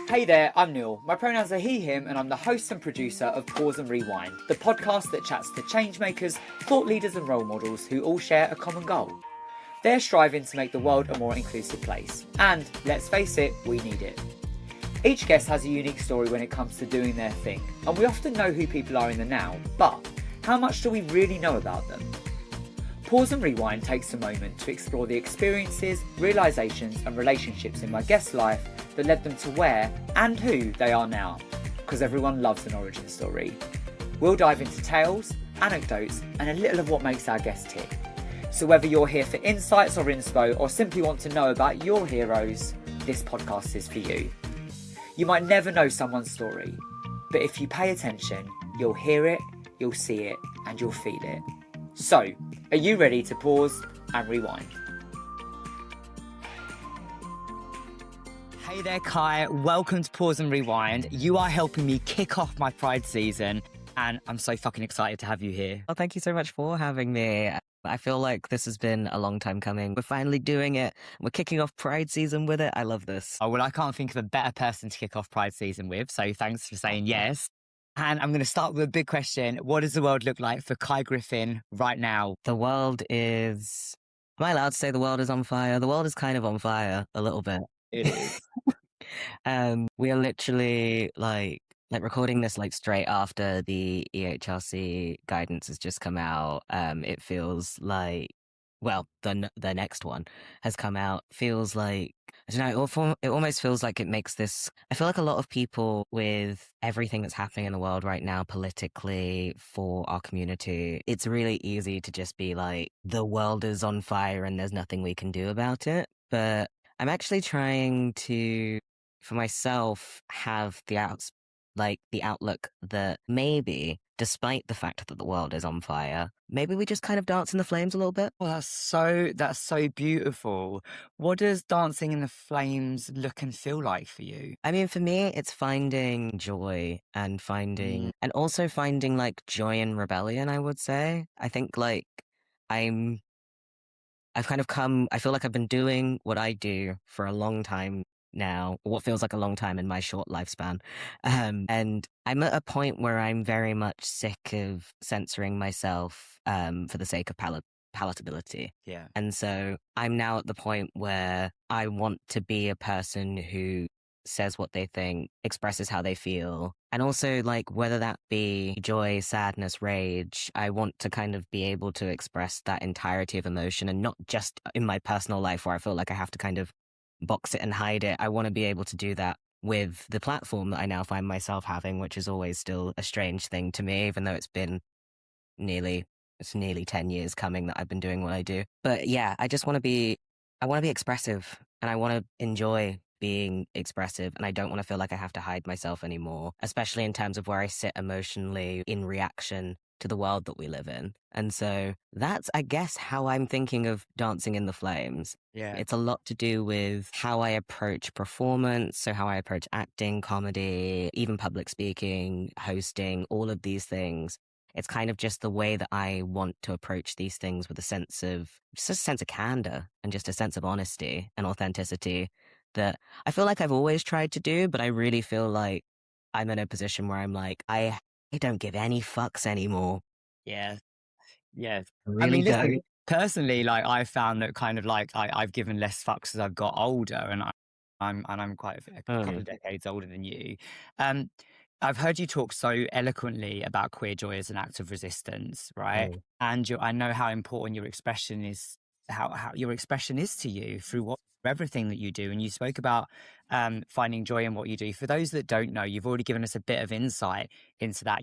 Hey there, I'm Neil. My pronouns are he, him, and I'm the host and producer of Pause and Rewind, the podcast that chats to changemakers, thought leaders, and role models who all share a common goal. They're striving to make the world a more inclusive place. And, let's face it, we need it. Each guest has a unique story when it comes to doing their thing, and we often know who people are in the now, but how much do we really know about them? Pause and Rewind takes a moment to explore the experiences, realisations and relationships in my guest's life that led them to where and who they are now, because everyone loves an origin story. We'll dive into tales, anecdotes and a little of what makes our guests tick. So whether you're here for insights or inspo or simply want to know about your heroes, this podcast is for you. You might never know someone's story, but if you pay attention, you'll hear it, you'll see it and you'll feel it. So, are you ready to pause and rewind? Hey there, Kai. Welcome to Pause and Rewind. You are helping me kick off my Pride season, and I'm so fucking excited to have you here. Well, thank you so much for having me. I feel like this has been a long time coming. We're finally doing it. We're kicking off Pride season with it. I love this. Oh, well, I can't think of a better person to kick off Pride season with, so thanks for saying yes. And I'm going to start with a big question. What does the world look like for Kai Griffin right now? The world is... Am I allowed to say the world is on fire? The world is kind of on fire a little bit. It is. We are literally like recording this like straight after the EHRC guidance has just come out. It feels like, well, the next one has come out. Feels like, I don't know, it almost feels like it makes this... I feel like a lot of people, with everything that's happening in the world right now politically for our community, it's really easy to just be like, the world is on fire and there's nothing we can do about it. But I'm actually trying to, for myself, have the outlook that maybe, despite the fact that the world is on fire, maybe we just kind of dance in the flames a little bit. Oh, that's so beautiful. What does dancing in the flames look and feel like for you? I mean, for me, it's finding joy and and also finding like joy in rebellion, I would say. I think like I've kind of I feel like I've been doing what I do for a long time now, what feels like a long time in my short lifespan. And I'm at a point where I'm very much sick of censoring myself for the sake of palatability. Yeah. And so I'm now at the point where I want to be a person who says what they think, expresses how they feel, and also like whether that be joy, sadness, rage, I want to kind of be able to express that entirety of emotion, and not just in my personal life where I feel like I have to kind of box it and hide it. I want to be able to do that with the platform that I now find myself having, which is always still a strange thing to me, even though it's nearly 10 years coming that I've been doing what I do. But yeah, I want to be expressive, and I want to enjoy being expressive, and I don't want to feel like I have to hide myself anymore, especially in terms of where I sit emotionally in reaction to the world that we live in. And so that's, I guess, how I'm thinking of dancing in the flames. Yeah. It's a lot to do with how I approach performance, so how I approach acting, comedy, even public speaking, hosting, all of these things. It's kind of just the way that I want to approach these things, with a sense of candor and just a sense of honesty and authenticity that I feel like I've always tried to do, but I really feel like I'm in a position where I'm like, I don't give any fucks anymore. Yeah. Yeah. I really don't. Listen, personally, like I found that kind of like I've given less fucks as I've got older, and I'm quite a couple of decades older than you. I've heard you talk so eloquently about queer joy as an act of resistance, right? And I know how important your expression is, how your expression is to you through everything that you do. And you spoke about finding joy in what you do. For those that don't know, you've already given us a bit of insight into that,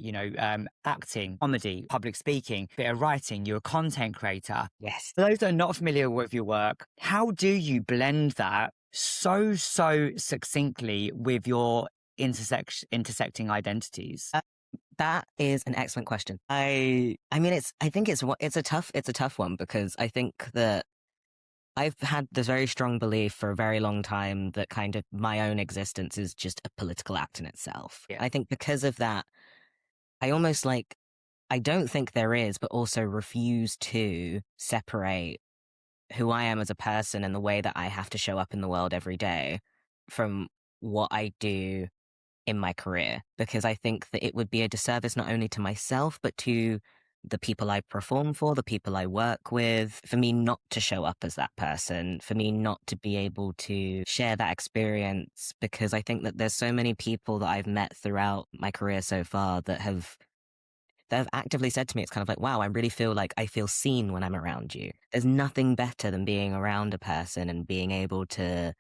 acting, comedy, public speaking, bit of writing. You're a content creator. Yes. For those that are not familiar with your work, how do you blend that so succinctly with your intersecting identities? That is an excellent question. I mean, I think it's a tough one, because I think that I've had this very strong belief for a very long time that kind of my own existence is just a political act in itself. Yeah. I think because of that, I almost I don't think there is, but also refuse to separate who I am as a person and the way that I have to show up in the world every day from what I do in my career, because I think that it would be a disservice not only to myself, but to the people I perform for, the people I work with, for me not to show up as that person, for me not to be able to share that experience, because I think that there's so many people that I've met throughout my career so far that have actively said to me, it's kind of like, wow, I really feel like I feel seen when I'm around you. There's nothing better than being around a person and being able to,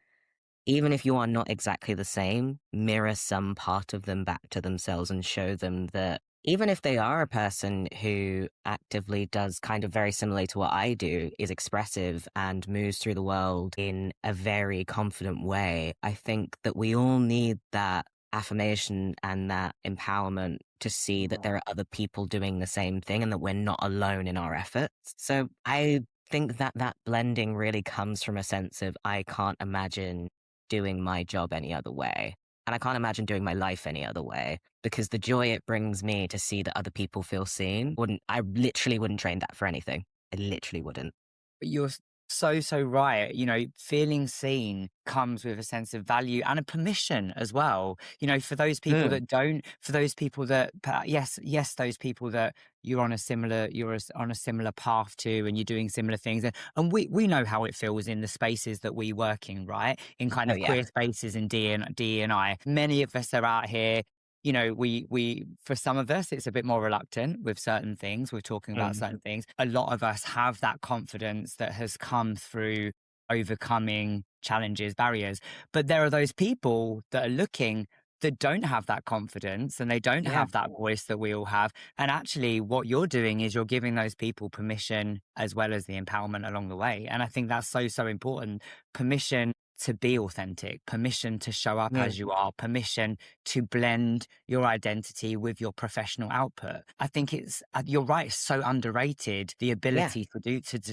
even if you are not exactly the same, mirror some part of them back to themselves and show them that even if they are a person who actively does kind of very similarly to what I do, is expressive and moves through the world in a very confident way, I think that we all need that affirmation and that empowerment to see that there are other people doing the same thing and that we're not alone in our efforts. So I think that that blending really comes from a sense of I can't imagine doing my job any other way. And I can't imagine doing my life any other way, because the joy it brings me to see that other people feel seen I literally wouldn't trade that for anything. I literally wouldn't. You're so right. Feeling seen comes with a sense of value and a permission as well. For those people Mm. that don't, for those people that, yes, those people that you're on a similar path to, and you're doing similar things. And we know how it feels in the spaces that we work in, right? In kind Oh, of yeah. queer spaces in D&I. Many of us are out here. We for some of us, it's a bit more reluctant with certain things. We're talking about Mm. certain things. A lot of us have that confidence that has come through overcoming challenges, barriers. But there are those people that are looking that don't have that confidence, and they don't Yeah. have that voice that we all have. And actually, what you're doing is you're giving those people permission as well as the empowerment along the way. And I think that's so important. Permission to be authentic, permission to show up Mm. as you are, permission to blend your identity with your professional output. I think you're right, it's so underrated, the Yeah. ability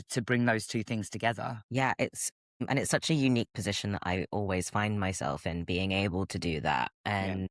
to bring those two things together. Yeah. It's such a unique position that I always find myself in, being able to do that. Yeah. And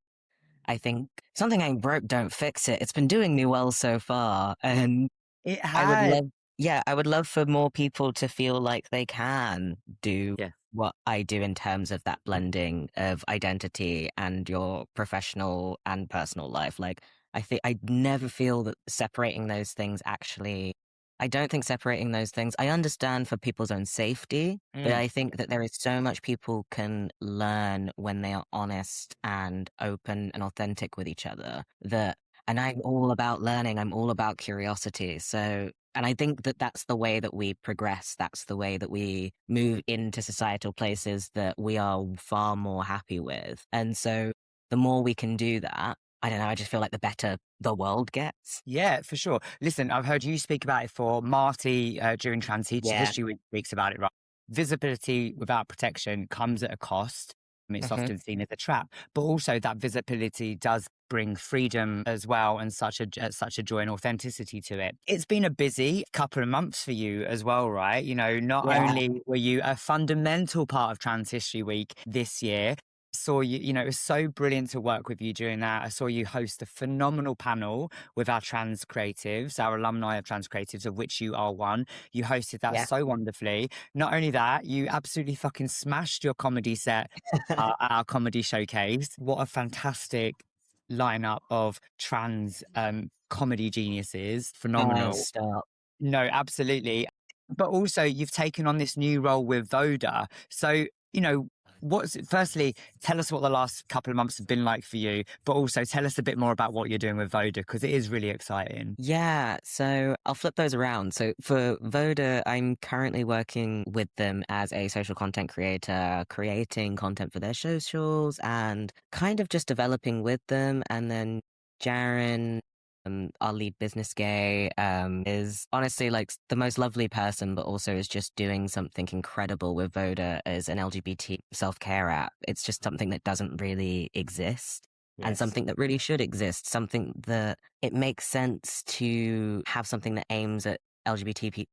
I think something ain't broke, don't fix it. It's been doing me well so far. And It I would has. love, yeah, I would love for more people to feel like they can do Yeah. what I do in terms of that blending of identity and your professional and personal life. Like, I think I never feel that separating those things actually, I don't think separating those things, I understand for people's own safety, but Mm. I think that there is so much people can learn when they are honest and open and authentic with each other and I'm all about learning. I'm all about curiosity. So, and I think that that's the way that we progress. That's the way that we move into societal places that we are far more happy with. And so the more we can do that, I don't know, I just feel like the better the world gets. Yeah, for sure. Listen, I've heard you speak about it for Marty during Yeah. History Week speaks about it, right? Visibility without protection comes at a cost. It's Hmm. often seen as a trap, but also that visibility does bring freedom as well, and such a joy and authenticity to it. It's been a busy couple of months for you as well, right? Not Yeah. only were you a fundamental part of Trans History Week this year, saw you, it was so brilliant to work with you during that. I saw you host a phenomenal panel with our trans creatives, our alumni of trans creatives, of which you are one. You hosted that Yeah. so wonderfully. Not only that, you absolutely fucking smashed your comedy set at our comedy showcase. What a fantastic lineup of trans comedy geniuses. Oh, Phenomenal. stop. No, absolutely. But also, you've taken on this new role with Voda. So, firstly, tell us what the last couple of months have been like for you, but also tell us a bit more about what you're doing with Voda, because it is really exciting. Yeah, so I'll flip those around. So for Voda, I'm currently working with them as a social content creator, creating content for their socials and kind of just developing with them. And then Jaren, our lead business gay, is honestly like the most lovely person, but also is just doing something incredible with Voda as an LGBT self-care app. It's just something that doesn't really exist. And Yes. something that really should exist, something that it makes sense to have something that aims at LGBT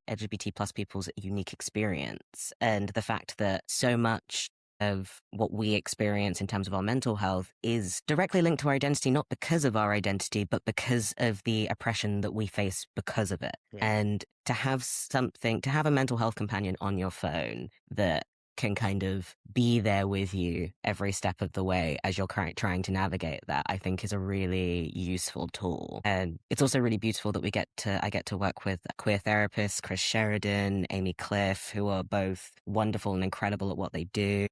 plus people's unique experience. And the fact that so much of what we experience in terms of our mental health is directly linked to our identity, not because of our identity, but because of the oppression that we face because of it. Yeah. And to have a mental health companion on your phone that can kind of be there with you every step of the way as you're trying to navigate that, I think is a really useful tool. And it's also really beautiful that I get to work with queer therapists, Chris Sheridan, Amy Cliff, who are both wonderful and incredible at what they do.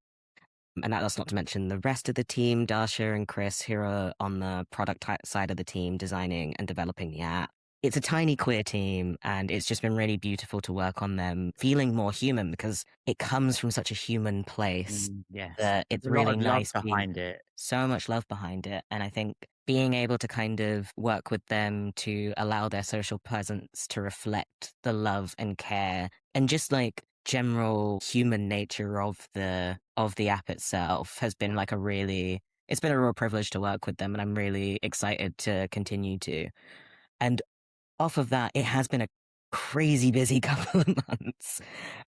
And that's not to mention the rest of the team, Dasha and Chris, who are on the product side of the team, designing and developing the app. It's a tiny queer team, and it's just been really beautiful to work on them feeling more human, because it comes from such a human place Yes. that it's There's a lot really of love nice behind it. so much love behind it. And I think being able to kind of work with them to allow their social presence to reflect the love and care and just like general human nature of the app itself has been like it's been a real privilege to work with them, and I'm really excited to continue to. And off of that, it has been a crazy busy couple of months.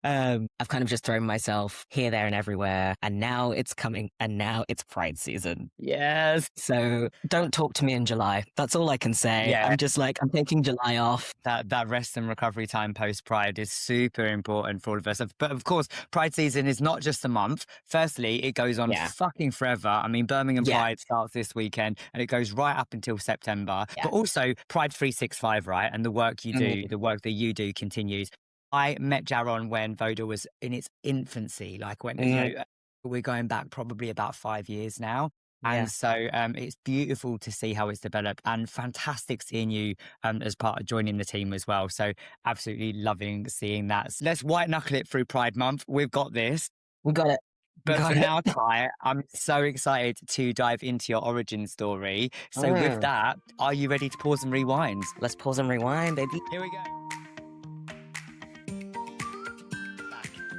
I've kind of just thrown myself here, there, and everywhere, and now it's coming, and now it's Pride season. Yes. So don't talk to me in July. That's all I can say. Yeah. I'm just like, I'm taking July off. That rest and recovery time post Pride is super important for all of us. But of course, Pride season is not just a month. Firstly, it goes on fucking forever. I mean, Birmingham Pride starts this weekend and it goes right up until September. But also Pride 365, right? And the work you do, the work that you do continues. I met Jaron when Voda was in its infancy, like when you know, we're going back probably about 5 years now. And so it's beautiful to see how it's developed, and fantastic seeing you as part of joining the team as well. So absolutely loving seeing that. So let's white knuckle it through Pride Month. We've got this. We got it. But for now, Kai, I'm so excited to dive into your origin story. So with that, are you ready to pause and rewind? Let's pause and rewind, baby. Here we go.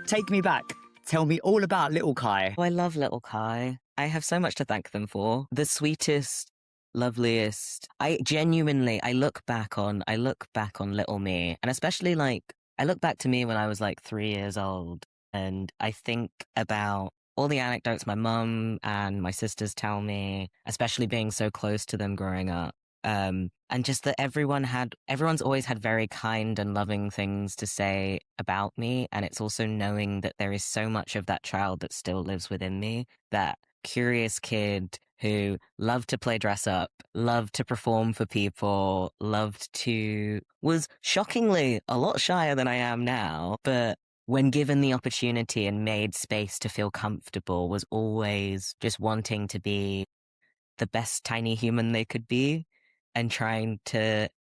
Take me back. Tell me all about little Kai. Oh, I love little Kai. I have so much to thank them for. The sweetest, loveliest. I look back on little me, and especially like I look back to me when I was like 3 years old, and I think about all the anecdotes my mum and my sisters tell me, especially being so close to them growing up. And just that everyone's always had very kind and loving things to say about me. And it's also knowing that there is so much of that child that still lives within me, that curious kid who loved to play dress up, loved to perform for people, was shockingly a lot shyer than I am now, but when given the opportunity and made space to feel comfortable, was always just wanting to be the best tiny human they could be. And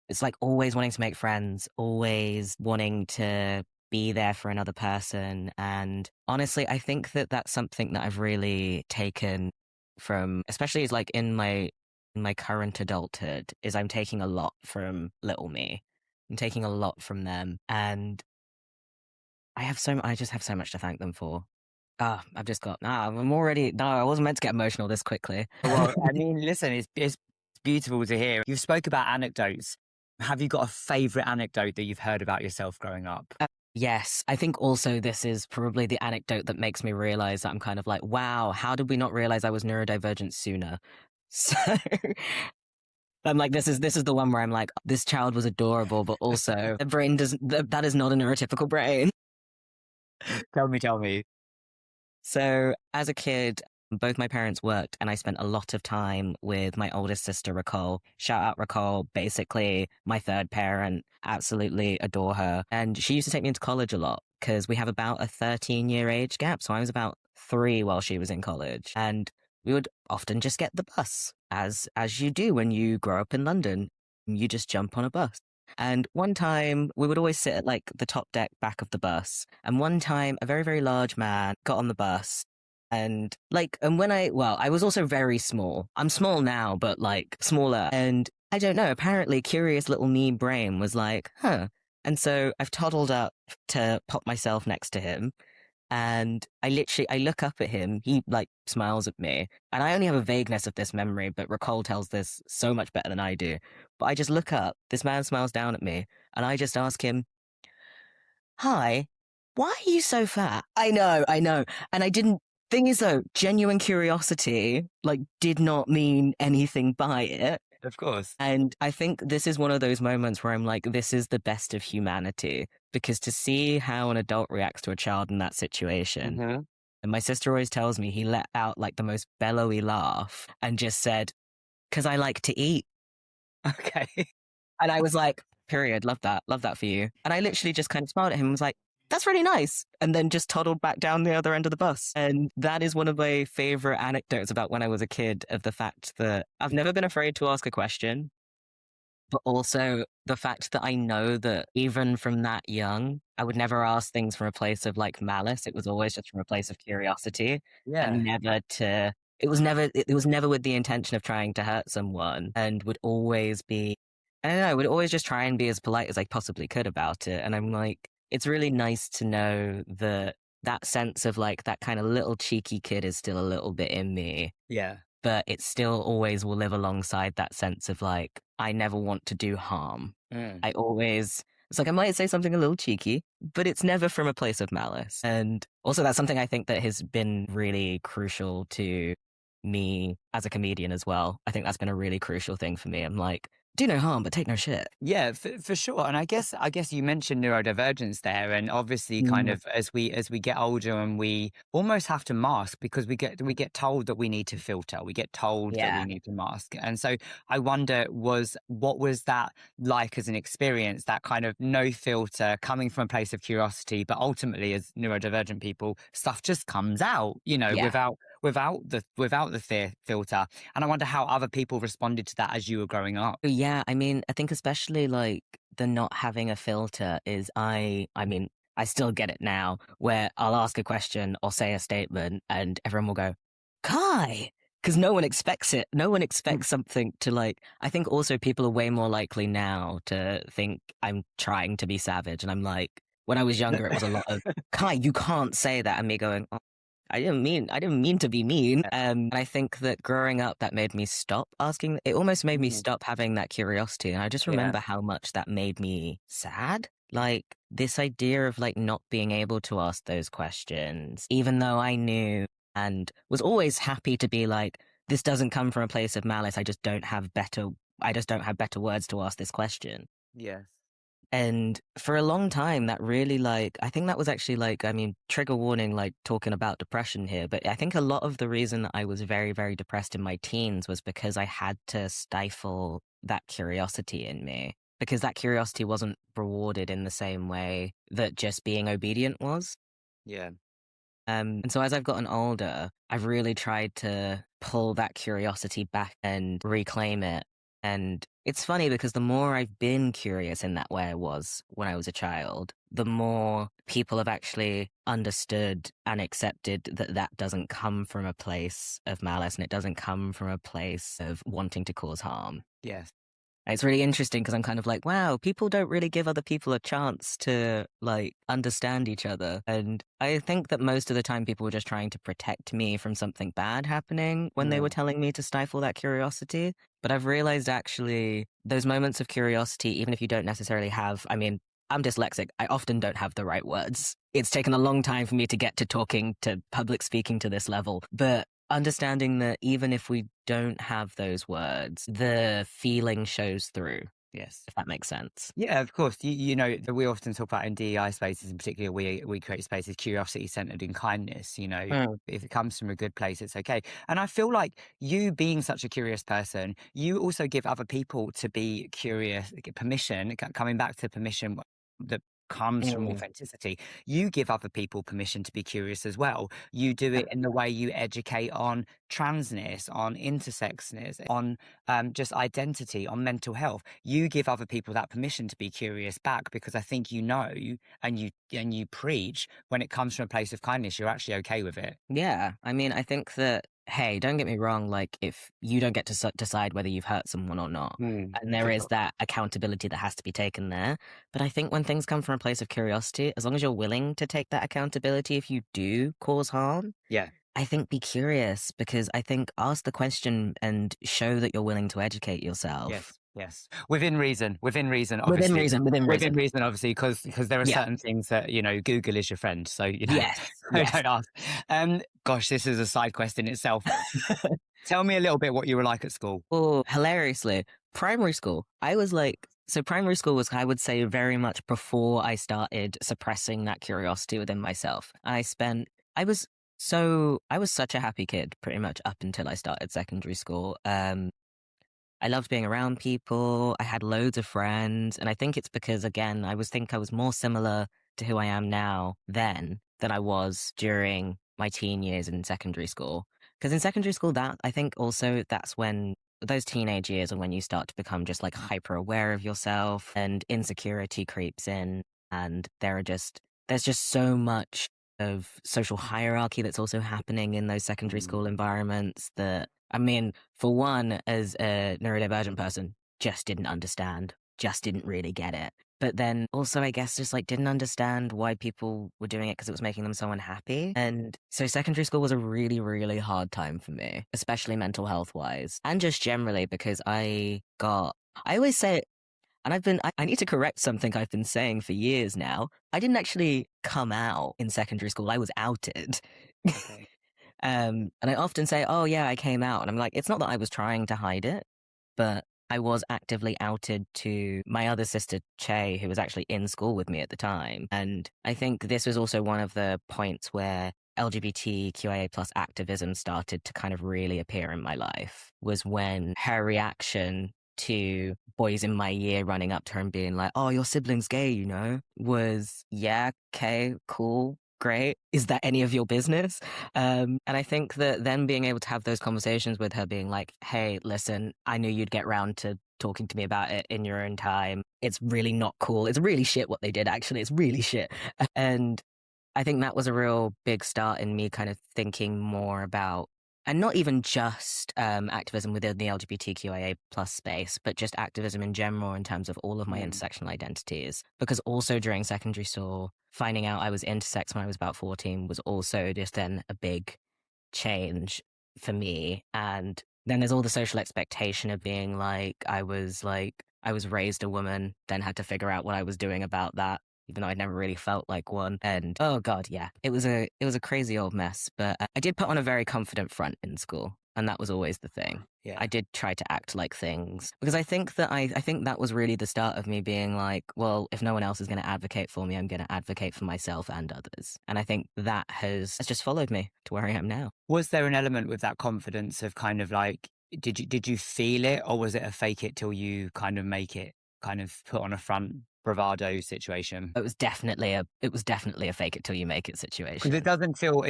it's like always wanting to make friends, always wanting to be there for another person. And honestly, I think that that's something that I've really taken from, especially is like in my current adulthood, is I'm taking a lot from little me. I'm taking a lot from them. And I just have so much to thank them for. I wasn't meant to get emotional this quickly. Well, I mean, listen, it's beautiful to hear. You spoke about anecdotes. Have you got a favourite anecdote that you've heard about yourself growing up? Yes. I think also this is probably the anecdote that makes me realise that I'm kind of like, wow, how did we not realise I was neurodivergent sooner? So I'm like, this is the one where I'm like, this child was adorable, but also the brain that is not a neurotypical brain. Tell me. So as a kid, both my parents worked, and I spent a lot of time with my oldest sister, Ricole. Shout out Ricole, basically my third parent. Absolutely adore her. And she used to take me into college a lot because we have about a 13-year age gap. So I was about 3 while she was in college. And we would often just get the bus, as you do when you grow up in London. You just jump on a bus. And one time we would always sit at like the top deck back of the bus. And one time a very, very large man got on the bus. And I was also very small. I'm small now, but like smaller. And I don't know, apparently curious little me brain was like, huh. And so I've toddled up to pop myself next to him. And I look up at him. He like smiles at me. And I only have a vagueness of this memory, but Ricole tells this so much better than I do. But I just look up, this man smiles down at me, and I just ask him, hi, why are you so fat? I know. And I didn't. Thing is though, genuine curiosity, like, did not mean anything by it. Of course. And I think this is one of those moments where I'm like, this is the best of humanity, because to see how an adult reacts to a child in that situation And my sister always tells me he let out like the most bellowy laugh and just said, "'Cause I like to eat." Okay. And I was like, period, love that for you. And I literally just kind of smiled at him and was like, that's really nice. And then just toddled back down the other end of the bus. And that is one of my favorite anecdotes about when I was a kid, of the fact that I've never been afraid to ask a question, but also the fact that I know that even from that young, I would never ask things from a place of like malice. It was always just from a place of curiosity, and it was never with the intention of trying to hurt someone, and would always be, I don't know, I would always just try and be as polite as I possibly could about it. And I'm like, it's really nice to know that that sense of like that kind of little cheeky kid is still a little bit in me. Yeah. But it still always will live alongside that sense of like, I never want to do harm. It's like I might say something a little cheeky, but it's never from a place of malice. And also that's something I think that has been really crucial to me as a comedian as well. I think that's been a really crucial thing for me. I'm like, do no harm, but take no shit. Yeah, for sure. And I guess you mentioned neurodivergence there, and obviously kind of as we get older and we almost have to mask because we get told that we need to filter, we get told that we need to mask. And so I wonder, what was that like as an experience, that kind of no filter, coming from a place of curiosity, but ultimately as neurodivergent people, stuff just comes out, without the filter. And I wonder how other people responded to that as you were growing up. Yeah, I mean, I think especially like the not having a filter is, I mean, I still get it now, where I'll ask a question or say a statement and everyone will go, Kai, because no one expects it. No one expects something to like, I think also people are way more likely now to think I'm trying to be savage. And I'm like, when I was younger, it was a lot of, Kai, you can't say that. And me going, oh, I didn't mean to be mean. And I think that growing up, that made me stop asking. It almost made me stop having that curiosity. And I just remember how much that made me sad. Like this idea of like not being able to ask those questions, even though I knew and was always happy to be like, this doesn't come from a place of malice. I just don't have better words to ask this question. Yes. And for a long time, that really like, I think that was actually like, I mean, trigger warning, like talking about depression here, but I think a lot of the reason that I was very, very depressed in my teens was because I had to stifle that curiosity in me, because that curiosity wasn't rewarded in the same way that just being obedient was. Yeah. And so as I've gotten older, I've really tried to pull that curiosity back and reclaim it. And it's funny because the more I've been curious in that way I was when I was a child, the more people have actually understood and accepted that that doesn't come from a place of malice and it doesn't come from a place of wanting to cause harm. Yes. It's really interesting because I'm kind of like, wow, people don't really give other people a chance to like understand each other. And I think that most of the time people were just trying to protect me from something bad happening when they were telling me to stifle that curiosity. But I've realized actually those moments of curiosity, even if you don't necessarily have, I mean, I'm dyslexic. I often don't have the right words. It's taken a long time for me to get to talking to public speaking to this level. But understanding that even if we don't have those words, the feeling shows through. Yes. If that makes sense. Yeah, of course. You know, we often talk about in DEI spaces, in particular, we create spaces curiosity centered in kindness. You know, if it comes from a good place, it's okay. And I feel like you being such a curious person, you also give other people to be curious, permission, coming back to permission that comes from authenticity. You give other people permission to be curious as well. You do it in the way you educate on transness, on intersexness, on just identity, on mental health. You give other people that permission to be curious back, because I think you know and you preach when it comes from a place of kindness, you're actually okay with it. Yeah, I mean, I think that, hey, don't get me wrong, like if you don't get to decide whether you've hurt someone or not, and there is that accountability that has to be taken there. But I think when things come from a place of curiosity, as long as you're willing to take that accountability if you do cause harm, I think be curious, because I think ask the question and show that you're willing to educate yourself. Yes. Within reason, obviously. Within reason, obviously, because there are certain things that, you know, Google is your friend. So, you know, yes. don't ask. Gosh, this is a side quest in itself. Tell me a little bit what you were like at school. Oh, hilariously, primary school. Primary school was, I would say, very much before I started suppressing that curiosity within myself. So I was such a happy kid pretty much up until I started secondary school. I loved being around people. I had loads of friends. And I think it's because, again, I was more similar to who I am now then than I was during my teen years in secondary school. Because in secondary school, that I think also that's when those teenage years are when you start to become just like hyper aware of yourself and insecurity creeps in. And there's just so much of social hierarchy that's also happening in those secondary school environments that, I mean, for one, as a neurodivergent person, just didn't understand, just didn't really get it. But then also, I guess, just like didn't understand why people were doing it because it was making them so unhappy. And so secondary school was a really, really hard time for me, especially mental health wise. And just generally because I always say, and I need to correct something I've been saying for years now. I didn't actually come out in secondary school. I was outed. Okay. And I often say, oh yeah, I came out. And I'm like, it's not that I was trying to hide it, but I was actively outed to my other sister, Che, who was actually in school with me at the time. And I think this was also one of the points where LGBTQIA plus activism started to kind of really appear in my life, was when her reaction to boys in my year running up to her and being like, oh, your sibling's gay, you know, was, yeah, okay, cool, great. Is that any of your business? And I think that then being able to have those conversations with her being like, hey, listen, I knew you'd get round to talking to me about it in your own time. It's really not cool. It's really shit what they did, actually. It's really shit. And I think that was a real big start in me kind of thinking more about, and not even just activism within the LGBTQIA plus space, but just activism in general in terms of all of my intersectional identities. Because also during secondary school, finding out I was intersex when I was about 14 was also just then a big change for me. And then there's all the social expectation of being like, I was raised a woman, then had to figure out what I was doing about that, even though I'd never really felt like one. And oh God, yeah, it was a crazy old mess. But I did put on a very confident front in school. And that was always the thing. Yeah. I did try to act like things because I think that I think that was really the start of me being like, well, if no one else is going to advocate for me, I'm going to advocate for myself and others. And I think that has just followed me to where I am now. Was there an element with that confidence of kind of like, did you feel it, or was it a fake it till you kind of make it, kind of put on a front bravado situation? It was definitely a fake it till you make it situation. Because it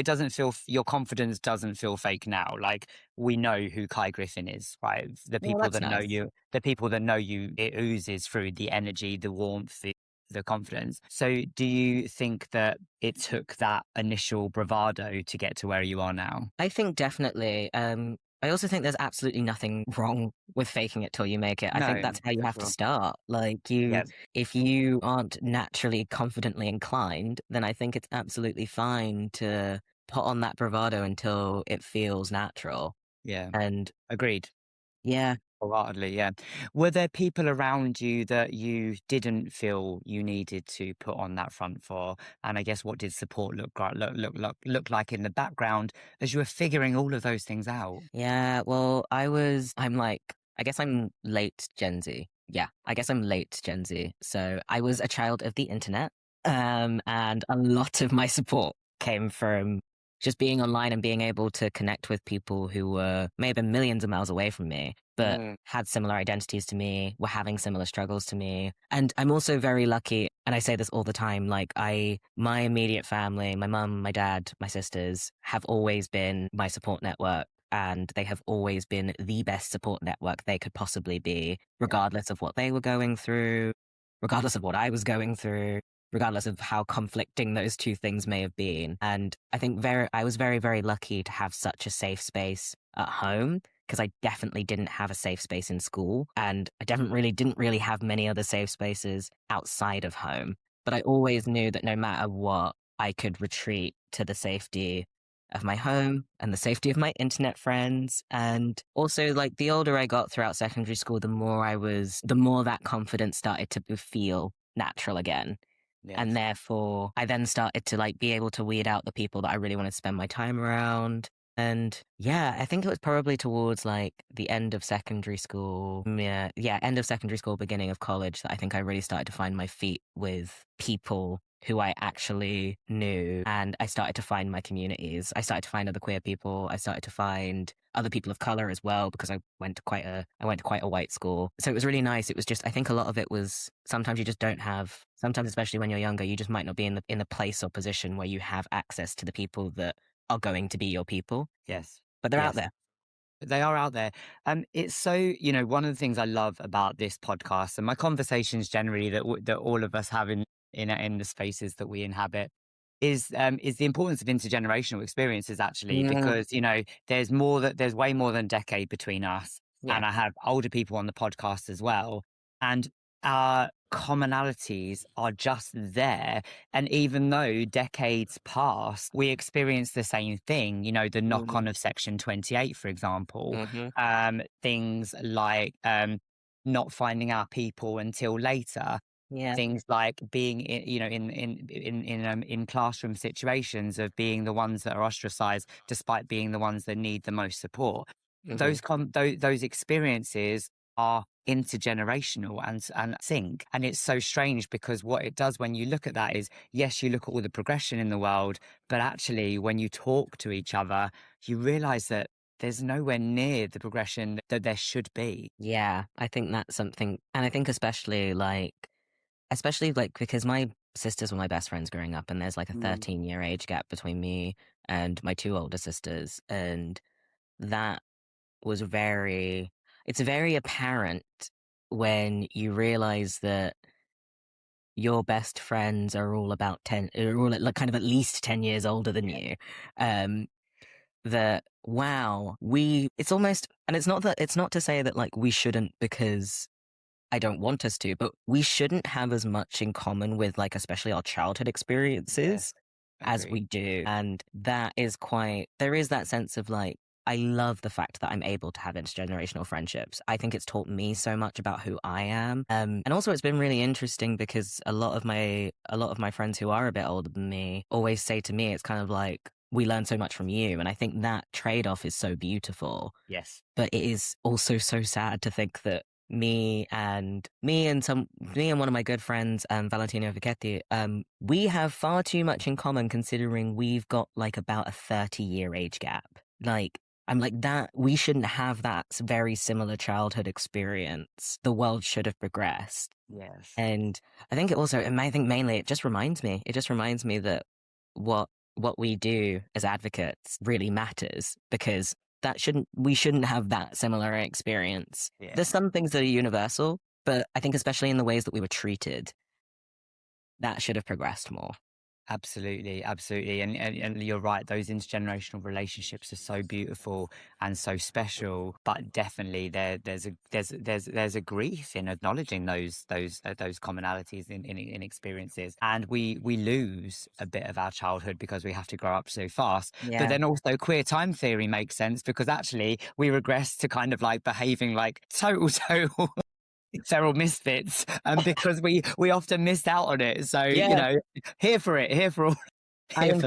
doesn't feel, your confidence doesn't feel fake now. Like, we know who Kai Griffin is, right? The people that know you, it oozes through the energy, the warmth, the confidence. So do you think that it took that initial bravado to get to where you are now? I think definitely. I also think there's absolutely nothing wrong with faking it till you make it. I think that's how you have to start. Like if you aren't naturally confidently inclined, then I think it's absolutely fine to put on that bravado until it feels natural. Yeah. And agreed. Yeah. Wholeheartedly, yeah. Were there people around you that you didn't feel you needed to put on that front for? And I guess what did support look like in the background as you were figuring all of those things out? Yeah, well, I guess I'm late Gen Z. Yeah, I guess I'm late Gen Z. So I was a child of the internet. And a lot of my support came from just being online and being able to connect with people who were maybe millions of miles away from me, but had similar identities to me, were having similar struggles to me. And I'm also very lucky, and I say this all the time, like my immediate family, my mum, my dad, my sisters have always been my support network. And they have always been the best support network they could possibly be, regardless of what they were going through, regardless of what I was going through, regardless of how conflicting those two things may have been. And I think I was very, very lucky to have such a safe space at home, because I definitely didn't have a safe space in school. And I didn't really have many other safe spaces outside of home. But I always knew that no matter what, I could retreat to the safety of my home and the safety of my internet friends. And also, like, the older I got throughout secondary school, the more that confidence started to feel natural again. Yes. And therefore, I then started to like be able to weed out the people that I really wanted to spend my time around. And yeah, I think it was probably towards like the end of secondary school. End of secondary school, beginning of college, that I think I really started to find my feet with people who I actually knew. And I started to find my communities. I started to find other queer people. I started to find other people of color as well, because I went to quite a white school. So it was really nice. It was just, I think a lot of it was, sometimes you just don't have, sometimes especially when you're younger, you just might not be in the place or position where you have access to the people that are going to be your people. Yes. But they're out there. They are out there. It's so, one of the things I love about this podcast and my conversations generally that all of us have in the spaces that we inhabit is the importance of intergenerational experiences, actually, because, there's way more than a decade between us. Yeah. And I have older people on the podcast as well. And our commonalities are just there. And even though decades pass, we experience the same thing, the knock-on of Section 28, for example. Things like not finding our people until later. Yeah. Things like being in classroom situations of being the ones that are ostracized despite being the ones that need the most support. Those experiences are intergenerational and sync. And it's so strange, because what it does when you look at that is, yes, you look at all the progression in the world, but actually when you talk to each other, you realize that there's nowhere near the progression that there should be. Yeah, I think that's something. And I think especially because my sisters were my best friends growing up, and there's like a 13-year age gap between me and my two older sisters. And that was it's very apparent when you realize that your best friends are all about kind of at least 10 years older than you. That, wow, it's almost, and it's not to say that like we shouldn't, because I don't want us to, but we shouldn't have as much in common with like especially our childhood experiences as we do. And there is that sense of like, I love the fact that I'm able to have intergenerational friendships. I think it's taught me so much about who I am. And also it's been really interesting because a lot of my friends who are a bit older than me always say to me, it's kind of like, we learn so much from you. And I think that trade-off is so beautiful. Yes. But it is also so sad to think that me and one of my good friends, Valentino Vichetti, we have far too much in common, considering we've got like about a 30-year age gap. Like, I'm like, that we shouldn't have that very similar childhood experience. The world should have progressed. Yes. And I think mainly it just reminds me that what we do as advocates really matters, because we shouldn't have that similar experience. Yeah. There's some things that are universal, but I think especially in the ways that we were treated, that should have progressed more. Absolutely. And you're right. Those intergenerational relationships are so beautiful and so special. But definitely, there's a grief in acknowledging those commonalities in experiences, and we lose a bit of our childhood because we have to grow up so fast. Yeah. But then also, queer time theory makes sense, because actually we regress to kind of like behaving like total feral misfits, because we often missed out on it. So here for all. Here for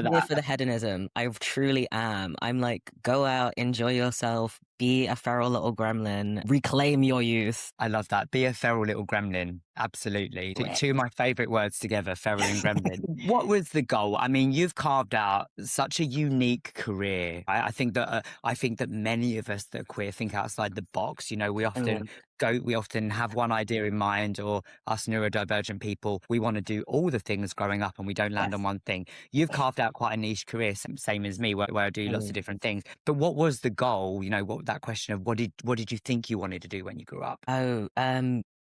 the hedonism. I truly am. I'm like, go out, enjoy yourself, be a feral little gremlin, reclaim your youth. I love that. Be a feral little gremlin. Absolutely. Two of my favorite words together, feral and gremlin. What was the goal? I mean, you've carved out such a unique career. I think that many of us that are queer think outside the box. We often have one idea in mind, or us neurodivergent people, we want to do all the things growing up and we don't land on one thing. You've carved out quite a niche career, same as me, where I do lots of different things. But what was the goal? That question of what did you think you wanted to do when you grew up?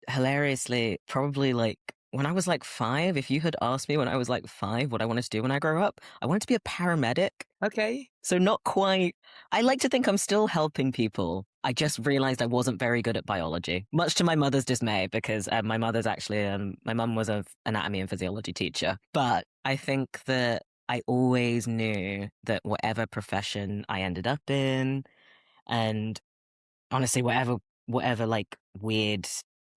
Hilariously, probably like when I was like 5, if you had asked me when I was like 5 what I wanted to do when I grow up, I wanted to be a paramedic. Okay. So not quite. I like to think I'm still helping people. I just realized I wasn't very good at biology, much to my mother's dismay, because my mother's actually, my mum was an anatomy and physiology teacher. But I think that I always knew that whatever profession I ended up in, and honestly, whatever like weird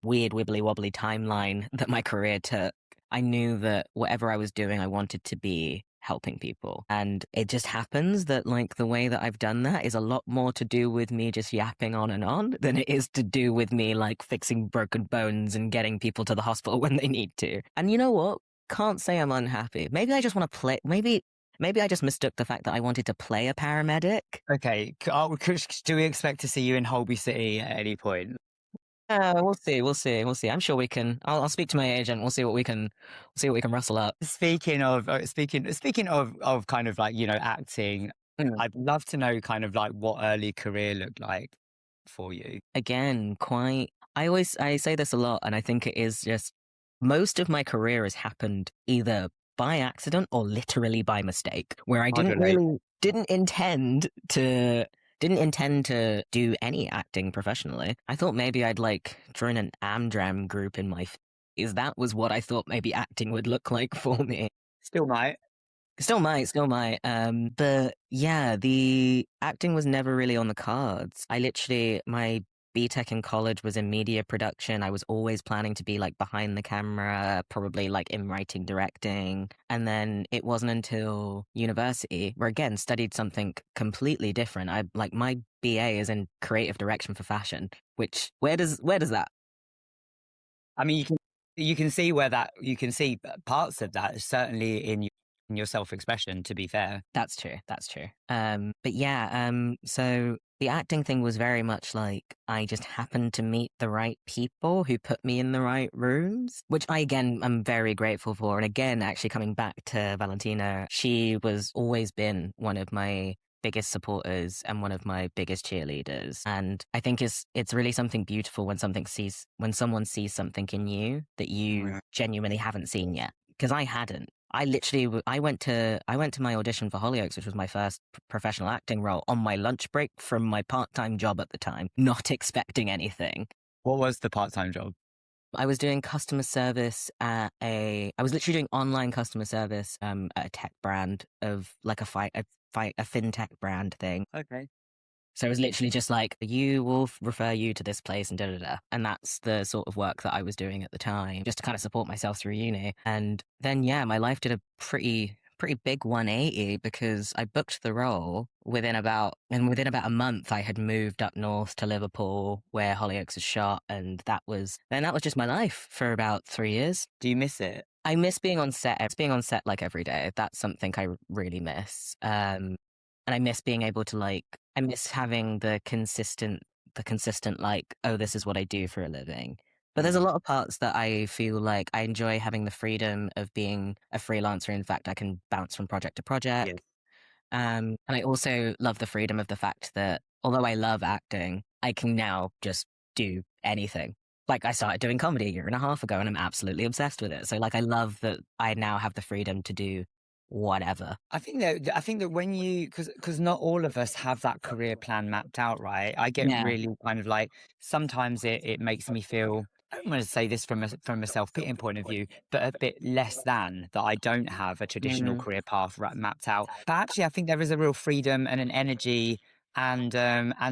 wibbly wobbly timeline that my career took, I knew that whatever I was doing, I wanted to be helping people. And it just happens that like the way that I've done that is a lot more to do with me just yapping on and on than it is to do with me like fixing broken bones and getting people to the hospital when they need to. And you know what? can't say I'm unhappy. Maybe I just want to play. Maybe I just mistook the fact that I wanted to play a paramedic. Okay. Do we expect to see you in Holby City at any point? We'll see. I'm sure we can. I'll speak to my agent. We'll see what we can rustle up. Speaking of kind of like, acting, I'd love to know kind of like what early career looked like for you. Again, I say this a lot, and I think it is just most of my career has happened either by accident or literally by mistake, where I didn't intend to do any acting professionally. I thought maybe I'd like join an Amdram group in my is that was what I thought maybe acting would look like for me. Still might. But yeah, the acting was never really on the cards. My BTEC in college was in media production. I was always planning to be like behind the camera, probably like in writing, directing. And then it wasn't until university where again studied something completely different. My BA is in creative direction for fashion, which where does that? I mean, you can see parts of that certainly in your self-expression, to be fair. That's true. But yeah, so the acting thing was very much like I just happened to meet the right people who put me in the right rooms, which I'm very grateful for. And again, actually coming back to Valentina, she was always been one of my biggest supporters and one of my biggest cheerleaders. And I think it's really something beautiful when someone sees something in you that you genuinely haven't seen yet. Because I hadn't. I went to my audition for Hollyoaks, which was my first professional acting role, on my lunch break from my part-time job at the time, not expecting anything. What was the part-time job? I was doing customer service I was literally doing online customer service at a tech brand of like a fintech brand thing. Okay. So it was literally just like, you will refer you to this place and da-da-da. And that's the sort of work that I was doing at the time, just to kind of support myself through uni. And then, yeah, my life did a pretty big 180 because I booked the role within about a month I had moved up north to Liverpool where Hollyoaks is shot. And that was just my life for about 3 years. Do you miss it? I miss being on set. Being on set like every day. That's something I really miss. And I miss being able to I miss having the consistent like, oh, this is what I do for a living. But there's a lot of parts that I feel like I enjoy having the freedom of being a freelancer. In fact, I can bounce from project to project. Yes. And I also love the freedom of the fact that although I love acting, I can now just do anything. Like I started doing comedy a year and a half ago and I'm absolutely obsessed with it. So like I love that I now have the freedom to do whatever. I think that when you, because not all of us have that career plan mapped out, right? I get really kind of like, sometimes it makes me feel, I don't want to say this from a self-pitying point of view, but a bit less than that I don't have a traditional career path mapped out. But actually, I think there is a real freedom and an energy and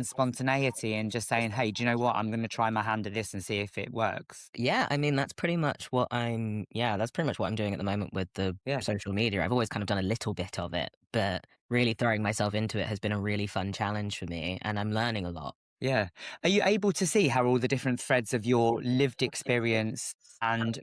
spontaneity in just saying, hey, do you know what? I'm going to try my hand at this and see if it works. Yeah, I mean, that's pretty much what I'm doing at the moment with the social media. I've always kind of done a little bit of it, but really throwing myself into it has been a really fun challenge for me and I'm learning a lot. Yeah. Are you able to see how all the different threads of your lived experience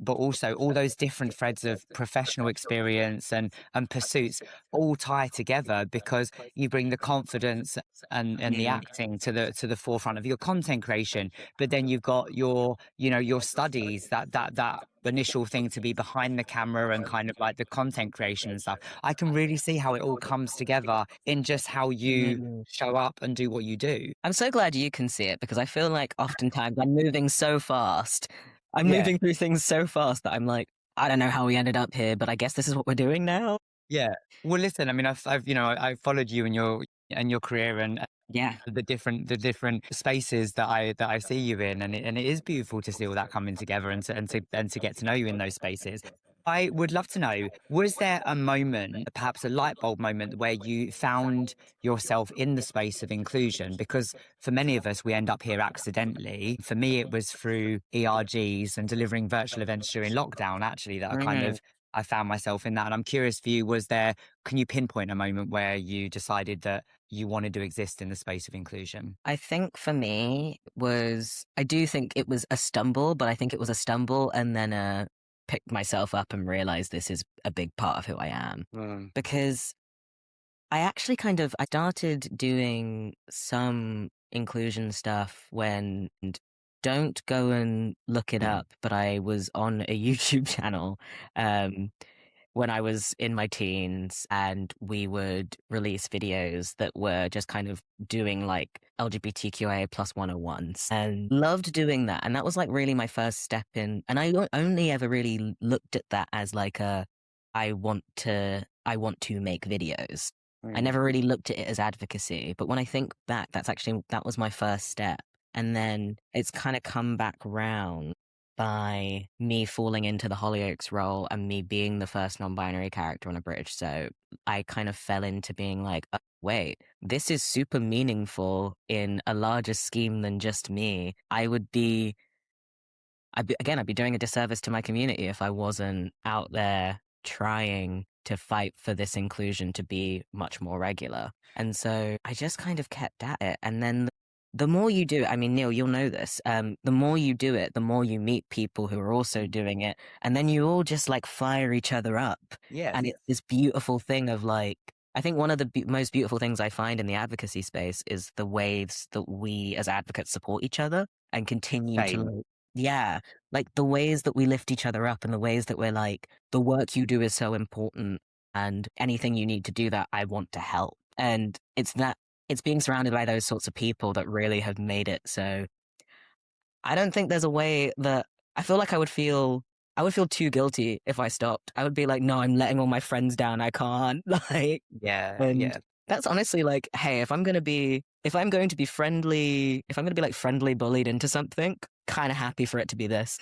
but also all those different threads of professional experience and pursuits all tie together because you bring the confidence and the acting to the forefront of your content creation, but then you've got your studies, that initial thing to be behind the camera and kind of like the content creation and stuff. I can really see how it all comes together in just how you show up and do what you do. I'm so glad you can see it because I feel like oftentimes I'm moving so fast. I'm moving through things so fast that I'm like, I don't know how we ended up here, but I guess this is what we're doing now. Yeah. Well, listen, I mean, I've followed you in your career and the different spaces that I see you in, and it is beautiful to see all that coming together and to get to know you in those spaces. I would love to know, was there a moment, perhaps a light bulb moment, where you found yourself in the space of inclusion? Because for many of us, we end up here accidentally. For me, it was through ERGs and delivering virtual events during lockdown, actually, that I found myself in that. And I'm curious for you, can you pinpoint a moment where you decided that you wanted to exist in the space of inclusion? I think for me I do think it was a stumble, but I think it was a stumble and then picked myself up and realized this is a big part of who I am. Because I started doing some inclusion stuff when, don't go and look it up, but I was on a YouTube channel when I was in my teens, and we would release videos that were just kind of doing like LGBTQIA plus 101s, and loved doing that. And that was like really my first step in, and I only ever really looked at that as like I want to make videos. I never really looked at it as advocacy, but when I think back, that was my first step. And then it's kind of come back round by me falling into the Hollyoaks role and me being the first non-binary character on a bridge. So I kind of fell into being like, oh, wait, this is super meaningful in a larger scheme than just me. I'd be doing a disservice to my community if I wasn't out there trying to fight for this inclusion to be much more regular. And so I just kind of kept at it. And then the more you do it, I mean, Neil, you'll know this, the more you do it, the more you meet people who are also doing it. And then you all just like fire each other up. Yeah. And it's this beautiful thing of like, I think one of the most beautiful things I find in the advocacy space is the ways that we as advocates support each other and continue to, like the ways that we lift each other up and the ways that we're like, the work you do is so important and anything you need to do that, I want to help. And it's being surrounded by those sorts of people that really have made it. So I don't think there's a way that I feel like I would feel too guilty if I stopped. I would be like, no, I'm letting all my friends down. I can't. Like, that's honestly like, hey, if I'm going to be friendly, if I'm going to be like friendly bullied into something, kind of happy for it to be this.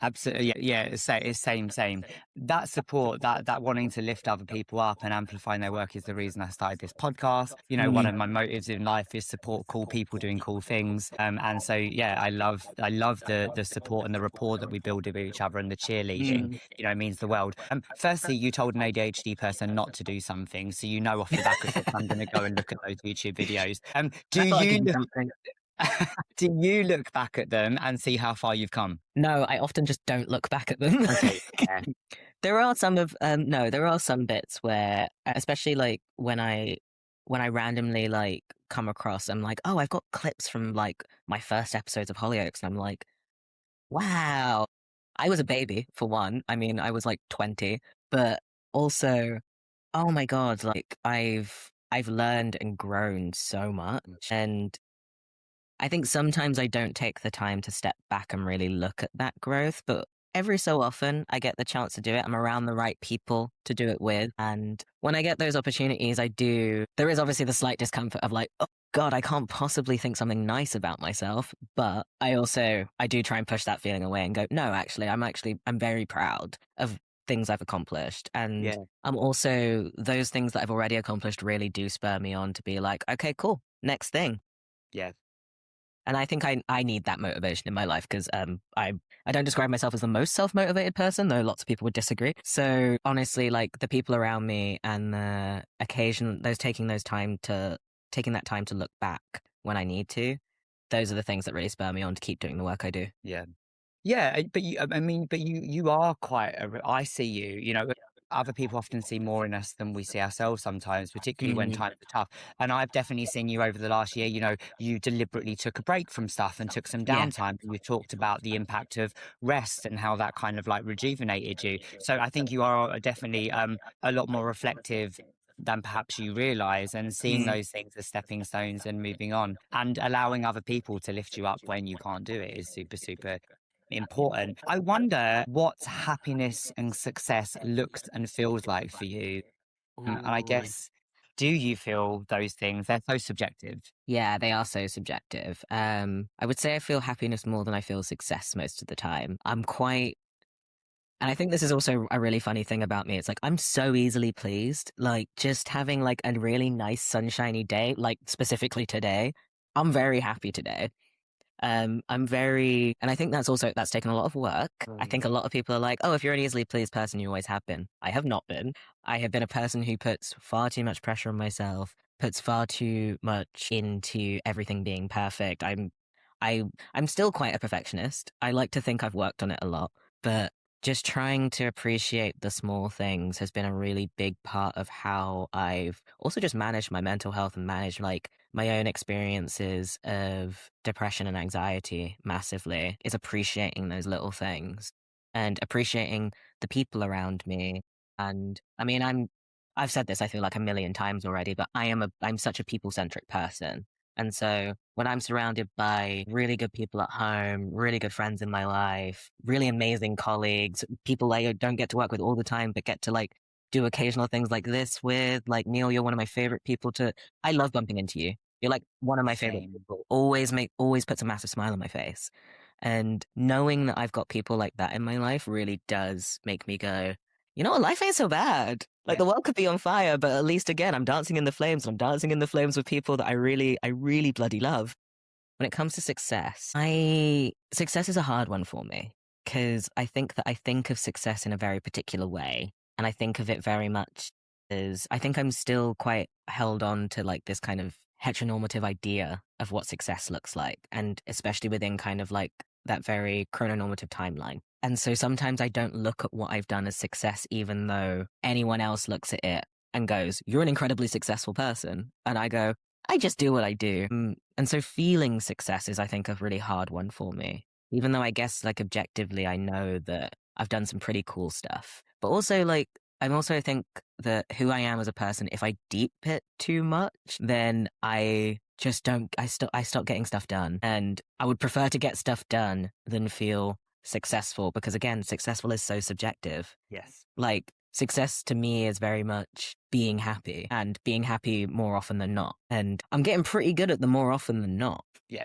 Absolutely. Yeah. It's same. That support, that wanting to lift other people up and amplifying their work is the reason I started this podcast. You know, one of my motives in life is support cool people doing cool things. And so, yeah, I love the support and the rapport that we build with each other, and the cheerleading, you know, means the world. Firstly, you told an ADHD person not to do something. So, you know, off the back of it, I'm going to go and look at those YouTube videos. Do you look back at them and see how far you've come? No, I often just don't look back at them. Okay. Yeah. There are some bits where, especially like when I randomly like come across, I'm like, oh, I've got clips from like my first episodes of Hollyoaks, and I'm like, wow, I was a baby for one. I mean, I was like 20, but also, oh my God, like I've learned and grown so much. And I think sometimes I don't take the time to step back and really look at that growth, but every so often I get the chance to do it. I'm around the right people to do it with. And when I get those opportunities, there is obviously the slight discomfort of like, oh God, I can't possibly think something nice about myself. But I do try and push that feeling away and go, no, I'm very proud of things I've accomplished. And I'm also, those things that I've already accomplished really do spur me on to be like, okay, cool, next thing. Yeah. And I think I need that motivation in my life because I don't describe myself as the most self-motivated person, though lots of people would disagree. So honestly, like the people around me and the occasion, taking that time to look back when I need to, those are the things that really spur me on to keep doing the work I do. Yeah. But you are quite, I see you know, other people often see more in us than we see ourselves sometimes, particularly when times are tough. And I've definitely seen you over the last year, you know, you deliberately took a break from stuff and took some downtime. You talked about the impact of rest and how that kind of like rejuvenated you. So I think you are definitely a lot more reflective than perhaps you realize, and seeing those things as stepping stones and moving on and allowing other people to lift you up when you can't do it is super, super important. I wonder what happiness and success looks and feels like for you. And I guess, do you feel those things? They're so subjective. Yeah, they are so subjective. I would say I feel happiness more than I feel success most of the time. And I think this is also a really funny thing about me. It's like, I'm so easily pleased. Like just having like a really nice sunshiny day, like specifically today, I'm very happy today. And I think that's taken a lot of work. I think a lot of people are like, oh, if you're an easily pleased person, you always have been. I have not been. I have been a person who puts far too much pressure on myself, puts far too much into everything being perfect. I'm still quite a perfectionist. I like to think I've worked on it a lot, but just trying to appreciate the small things has been a really big part of how I've also just managed my mental health and managed like my own experiences of depression and anxiety massively, is appreciating those little things and appreciating the people around me. And I mean, I've said this, I feel like a million times already, but I'm such a people-centric person. And so when I'm surrounded by really good people at home, really good friends in my life, really amazing colleagues, people I don't get to work with all the time, but get to like do occasional things like this with, like Neil, you're one of my favorite people to, I love bumping into you. You're like one of my favorite Same. people. Always puts a massive smile on my face. And knowing that I've got people like that in my life really does make me go, you know what, life ain't so bad. Like Yeah. the world could be on fire, but at least again, I'm dancing in the flames and I'm dancing in the flames with people that I really bloody love. When it comes to success, success is a hard one for me because I think of success in a very particular way. And I think of it very much as, I think I'm still quite held on to like this kind of heteronormative idea of what success looks like. And especially within kind of like that very chrononormative timeline. And so sometimes I don't look at what I've done as success, even though anyone else looks at it and goes, you're an incredibly successful person. And I go, I just do what I do. And so feeling success is, I think, a really hard one for me, even though I guess like objectively, I know that I've done some pretty cool stuff. But also like, I'm also think that who I am as a person, if I deep it too much, then I just don't, I stop getting stuff done. And I would prefer to get stuff done than feel successful, because again, successful is so subjective. Yes. Like success to me is very much being happy, and being happy more often than not. And I'm getting pretty good at the more often than not. Yeah.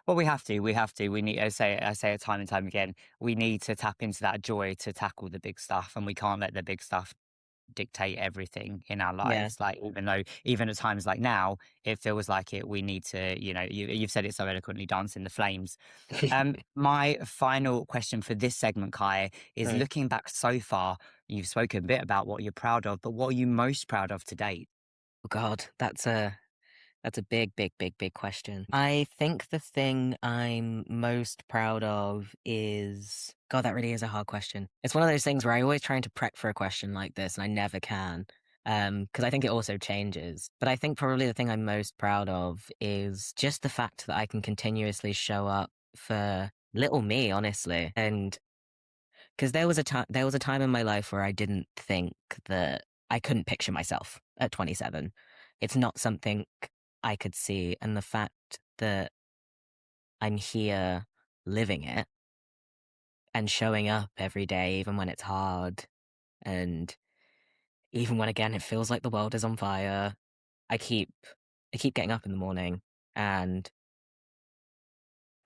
Well, we have to. We need. I say it time and time again. We need to tap into that joy to tackle the big stuff, and we can't let the big stuff dictate everything in our Yeah. lives. Like even at times like now, it feels like it. We need to. You've said it so eloquently. Dance in the flames. My final question for this segment, Kai, is Mm. looking back so far. You've spoken a bit about what you're proud of, but what are you most proud of to date? Oh God, that's a big, big, big, big question. I think the thing I'm most proud of is, God, that really is a hard question. It's one of those things where I always trying to prep for a question like this and I never can. Because I think it also changes. But I think probably the thing I'm most proud of is just the fact that I can continuously show up for little me, honestly. And because there was a time in my life where I didn't think that I couldn't picture myself at 27. It's not something I could see. And the fact that I'm here living it and showing up every day, even when it's hard, and even when again it feels like the world is on fire, I keep getting up in the morning, and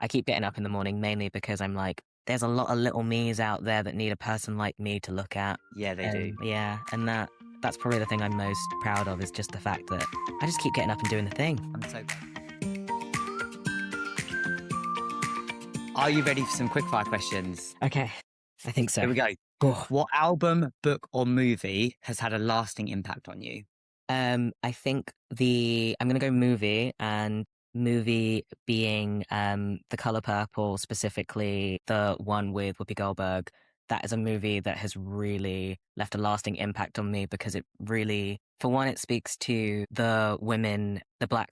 I keep getting up in the morning mainly because I'm like, there's a lot of little me's out there that need a person like me to look at. Yeah, they do. Yeah, and that's probably the thing I'm most proud of, is just the fact that I just keep getting up and doing the thing. I'm so glad. Are you ready for some quickfire questions? Okay, I think so. Here we go. Oh. What album, book, or movie has had a lasting impact on you? I think I'm gonna go movie, and movie being The Color Purple, specifically the one with Whoopi Goldberg. That is a movie that has really left a lasting impact on me, because it really, for one, it speaks to the black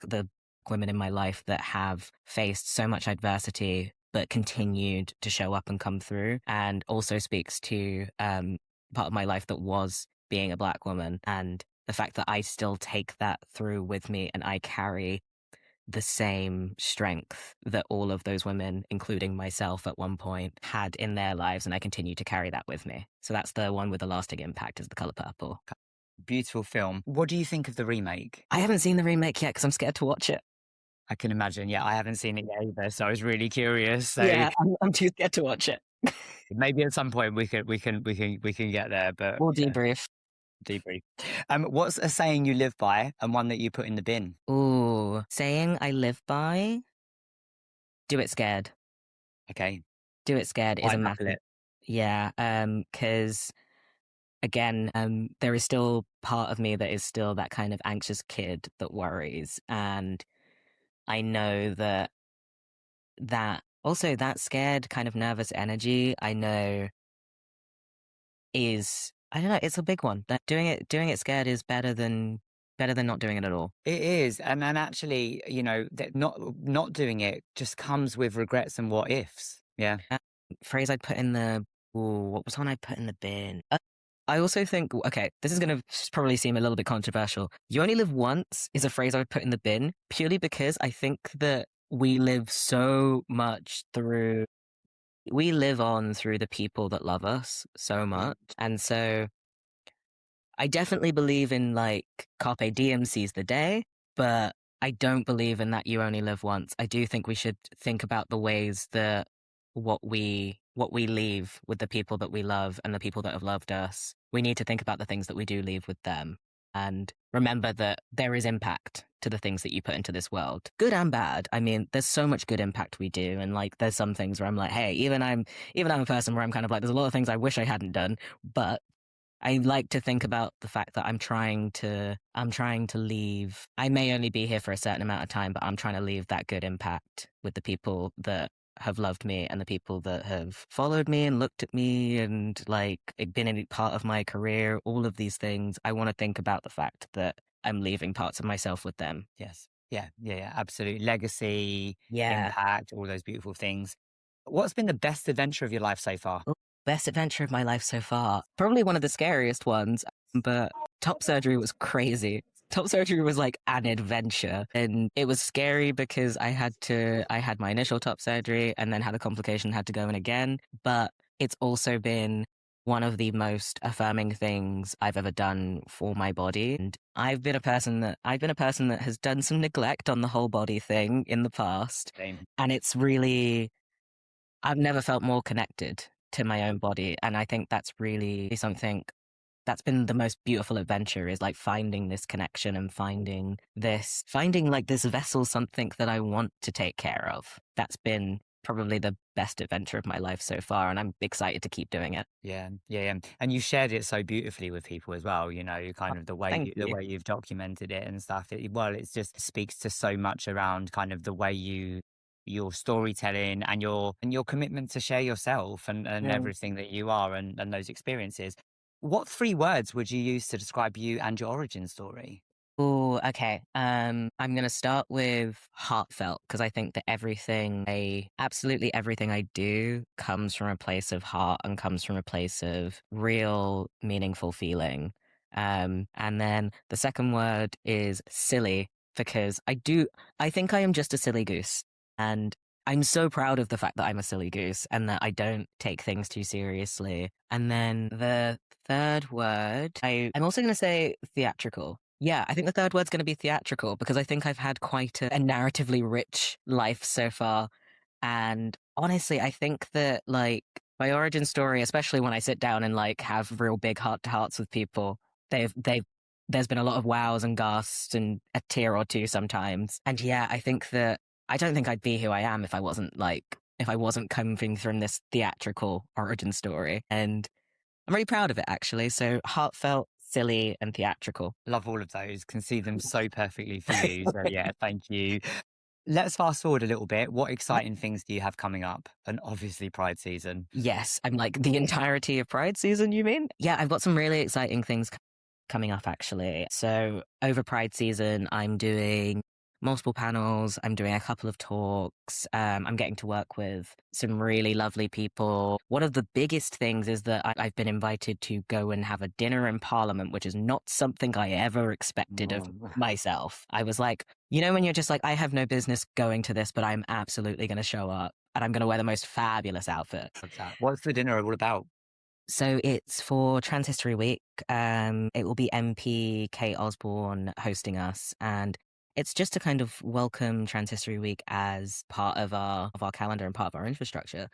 women in my life that have faced so much adversity but continued to show up and come through, and also speaks to part of my life that was being a black woman, and the fact that I still take that through with me, and I carry the same strength that all of those women, including myself at one point, had in their lives, and I continue to carry that with me. So that's the one with the lasting impact, is The Color Purple. Beautiful film. What do you think of the remake? I haven't seen the remake yet because I'm scared to watch it. I can imagine. Yeah, I haven't seen it yet either, so I was really curious. So yeah, I'm too scared to watch it. maybe at some point we can get there. But we'll debrief. Debrief. What's a saying you live by and one that you put in the bin? Ooh, saying I live by: do it scared. Okay. Do it scared is a massive. Yeah, because again, there is still part of me that is still that kind of anxious kid that worries, and I know that also that scared kind of nervous energy, I know is, I don't know, it's a big one. That doing it scared is better than not doing it at all. It is, and actually, you know, that not doing it just comes with regrets and what ifs. Yeah. Phrase I'd put in the what was one I put in the bin? I also think, okay, this is going to probably seem a little bit controversial. You only live once is a phrase I would put in the bin purely because I think that we live so much through. We live on through the people that love us so much, and so I definitely believe in like carpe diem, seize the day, but I don't believe in that you only live once. I do think we should think about the ways that what we leave with the people that we love and the people that have loved us. We need to think about the things that we do leave with them and remember that there is impact to the things that you put into this world, good and bad. I mean, there's so much good impact we do, and like there's some things where I'm like, hey, even I'm a person where I'm kind of like, there's a lot of things I wish I hadn't done, but I like to think about the fact that I'm trying to leave. I may only be here for a certain amount of time, but I'm trying to leave that good impact with the people that have loved me and the people that have followed me and looked at me and like been a part of my career. All of these things, I want to think about the fact that I'm leaving parts of myself with them. Yes. Yeah. Absolutely. Legacy, Yeah. impact, all those beautiful things. What's been the best adventure of your life so far? Best adventure of my life so far. Probably one of the scariest ones, but top surgery was crazy. Top surgery was like an adventure, and it was scary because I had my initial top surgery and then had a complication, had to go in again. But it's also been one of the most affirming things I've ever done for my body. And I've been a person that has done some neglect on the whole body thing in the past. Same. And it's really, I've never felt more connected to my own body. And I think that's really something that's been the most beautiful adventure, is like finding this connection and finding like this vessel, something that I want to take care of. That's been probably the best adventure of my life so far, and I'm excited to keep doing it. Yeah. And you shared it so beautifully with people as well. You know, kind of the way you've documented it and stuff. It just speaks to so much around kind of the way your storytelling and your commitment to share yourself and everything that you are and those experiences. What 3 words would you use to describe you and your origin story? Oh, okay. I'm going to start with heartfelt, because I think that absolutely everything I do comes from a place of heart and comes from a place of real meaningful feeling. And then the second word is silly, because I think I am just a silly goose. And I'm so proud of the fact that I'm a silly goose and that I don't take things too seriously. And then the third word, I'm also going to say theatrical. Yeah, I think the third word's going to be theatrical, because I think I've had quite a narratively rich life so far. And honestly, I think that like my origin story, especially when I sit down and like have real big heart to hearts with people, there's been a lot of wows and gasps and a tear or two sometimes. And yeah, I think that I don't think I'd be who I am if I wasn't coming from this theatrical origin story. And I'm really proud of it, actually. So heartfelt, silly, and theatrical. Love all of those. Can see them so perfectly for you. So yeah, thank you. Let's fast forward a little bit. What exciting things do you have coming up? And obviously Pride season. Yes, I'm like the entirety of Pride season, you mean? Yeah, I've got some really exciting things coming up, actually. So over Pride season, I'm doing multiple panels. I'm doing a couple of talks. I'm getting to work with some really lovely people. One of the biggest things is that I've been invited to go and have a dinner in Parliament, which is not something I ever expected of myself. I was like, you know, when you're just like, I have no business going to this, but I'm absolutely going to show up and I'm going to wear the most fabulous outfit. What's the dinner all about? So it's for Trans History Week. It will be MP Kate Osborne hosting us, and it's just to kind of welcome Trans History Week as part of our calendar and part of our infrastructure.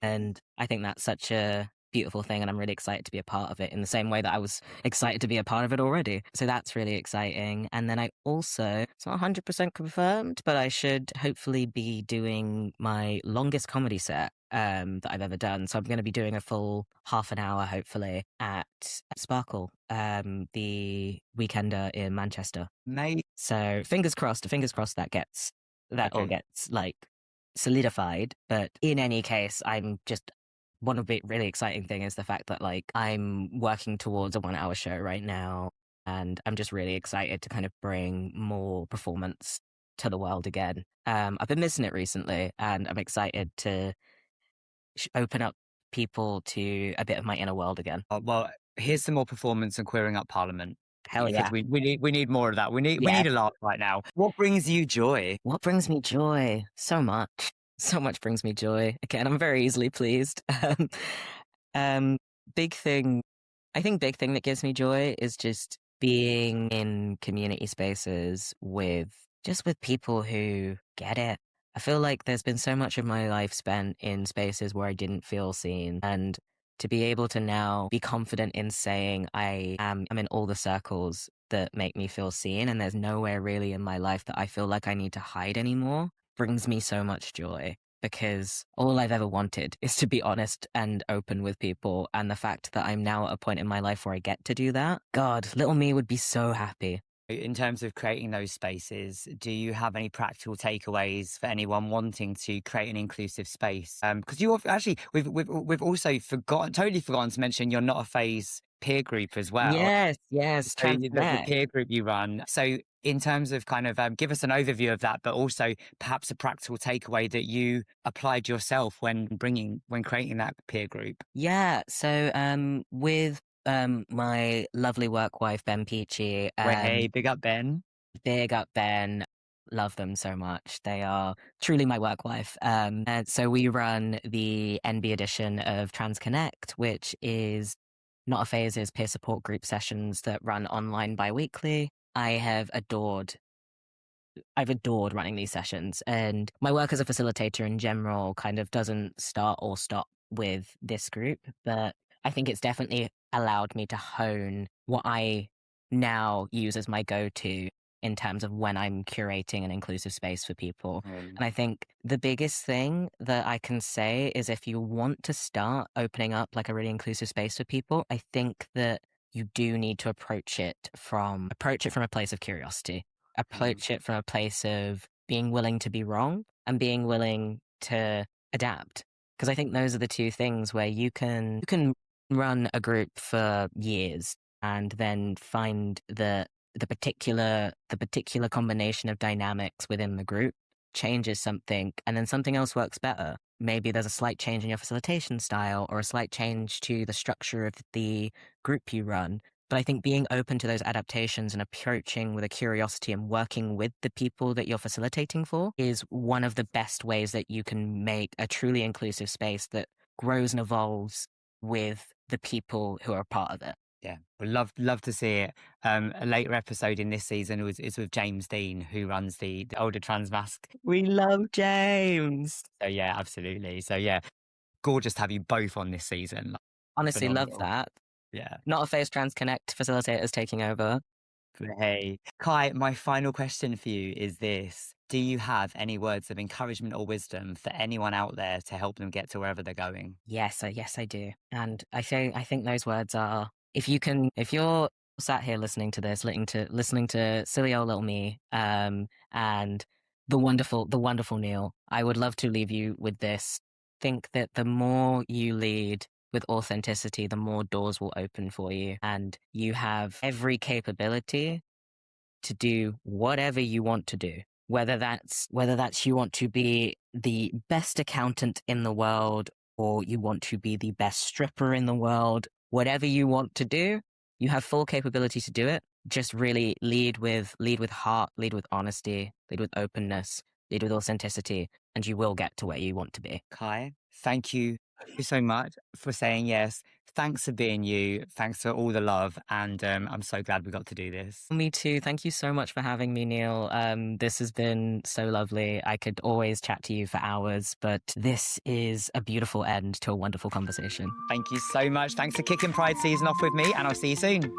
And I think that's such a beautiful thing, and I'm really excited to be a part of it in the same way that I was excited to be a part of it already. So that's really exciting. And then I also, it's not 100% confirmed, but I should hopefully be doing my longest comedy set that I've ever done. So I'm going to be doing a full half an hour, hopefully, at Sparkle, the weekender in Manchester. So fingers crossed that all gets like solidified. But in any case, I'm just one of the really exciting thing is the fact that like I'm working towards a 1 hour show right now, and I'm just really excited to kind of bring more performance to the world again. I've been missing it recently, and I'm excited to open up people to a bit of my inner world again. Well, here's some more performance and queering up Parliament. Hell Because yeah. we need more of that. We need a laugh right now. What brings you joy? What brings me joy? So much. So much brings me joy. Again, I'm very easily pleased. Big thing, I think big thing that gives me joy is just being in community spaces with people who get it. I feel like there's been so much of my life spent in spaces where I didn't feel seen, and to be able to now be confident in saying I'm in all the circles that make me feel seen, and there's nowhere really in my life that I feel like I need to hide anymore, brings me so much joy. Because all I've ever wanted is to be honest and open with people. And the fact that I'm now at a point in my life where I get to do that, God, little me would be so happy. In terms of creating those spaces, do you have any practical takeaways for anyone wanting to create an inclusive space? Because you actually, we've also totally forgotten to mention you're not a phase peer group as well. Yes, So the peer group you run. So in terms of kind of give us an overview of that, but also perhaps a practical takeaway that you applied yourself when creating that peer group. Yeah. So with my lovely work wife Ben Peachy. Hey, big up Ben. Big up Ben. Love them so much. They are truly my work wife. And so we run the NB edition of Trans Connect, which is Not a Phase's peer support group sessions that run online bi-weekly. I've adored running these sessions, and my work as a facilitator in general kind of doesn't start or stop with this group, but I think it's definitely allowed me to hone what I now use as my go-to in terms of when I'm curating an inclusive space for people. And I think the biggest thing that I can say is if you want to start opening up like a really inclusive space for people, I think that you do need to approach it from a place of curiosity. Approach it from a place of being willing to be wrong and being willing to adapt. Because I think those are the two things where you can run a group for years and then find the particular combination of dynamics within the group changes something, and then something else works better. Maybe there's a slight change in your facilitation style or a slight change to the structure of the group you run. But I think being open to those adaptations and approaching with a curiosity and working with the people that you're facilitating for is one of the best ways that you can make a truly inclusive space that grows and evolves with the people who are part of it. Yeah, we'd love to see it. A later episode in this season is with James Dean, who runs the older trans mask. We love James. So yeah, absolutely. So yeah, gorgeous to have you both on this season. Honestly, phenomenal. Love that. Yeah. Not a Phase Trans Connect facilitators taking over. Hey, Kai, my final question for you is this. Do you have any words of encouragement or wisdom for anyone out there to help them get to wherever they're going? Yes, I do. And I think those words are, if you're sat here listening to this, listening to silly old little me, and the wonderful Neil, I would love to leave you with this. Think that the more you lead with authenticity, the more doors will open for you, and you have every capability to do whatever you want to do. Whether that's you want to be the best accountant in the world, or you want to be the best stripper in the world, whatever you want to do, you have full capability to do it. Just really lead with heart, lead with honesty, lead with openness, lead with authenticity, and you will get to where you want to be. Kai, thank you so much for saying yes. Thanks for being you. Thanks for all the love. And I'm so glad we got to do this. Me too. Thank you so much for having me, Neil. This has been so lovely. I could always chat to you for hours, but this is a beautiful end to a wonderful conversation. Thank you so much. Thanks for kicking Pride season off with me, and I'll see you soon.